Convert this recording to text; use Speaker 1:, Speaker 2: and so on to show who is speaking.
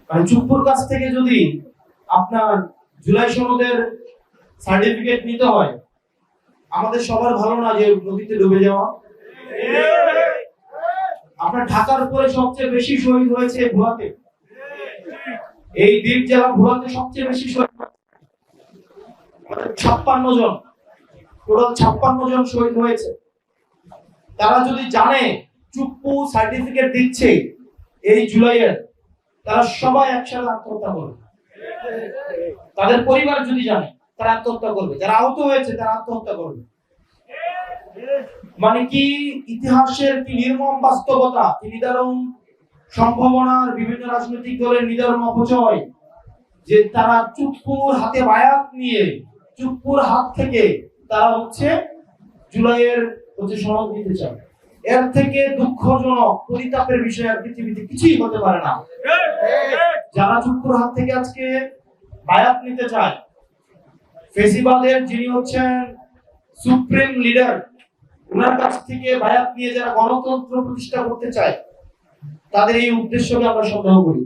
Speaker 1: মানে চুপ্পুর কাছ থেকে যদি আপনার জুলাই সনদের সার্টিফিকেট নিতে হয়, আমাদের সবার ভালো না যে নদীতে ডুবে যাওয়া। আপনার ঢাকার উপরে সবচেয়ে বেশি শহীদ হয়েছে ভুলাতে, এই দ্বীপ জেলা ভুলাতে সবচেয়ে বেশি শহীদ 56 জন, টোটাল 56 জন শহীদ হয়েছে। তারা যদি জানে চুপ্পু সার্টিফিকেট দিচ্ছে এই জুলাইয়ের, তারা সবাই একসাথে আত্মহত্যা করবে। তাদের পরিবার যদি জানে, তারা আত্মহত্যা করবে। যারা আহত হয়েছে তারা আত্মহত্যা করবে। মানে কি ইতিহাসের কি নির্মম বাস্তবতা, কি নিদারুণ সম্ভাবনার বিভিন্ন রাজনৈতিক দলের নিদারুণ অপচয়, যে তারা চুপ্পুর হাতে বায়াত নিয়ে চুপ্পুর হাত থেকে তারা জুলাইয়ের সনদ নিতে চায়। এর থেকে দুঃখজনক পরিতাপের বিষয় আর পৃথিবীতে কিছুই হতে পারে না। যারা চুপ্পুর হাত থেকে আজকে বায়াত নিতে চায়, ফেসিবাদের যিনি সুপ্রিম লিডার, ওনার কাছ থেকে বায়াত নিয়ে যারা গণতন্ত্র প্রতিষ্ঠা করতে চায়, তাদের এই উদ্দেশ্যকে আমরা সন্দেহ করি।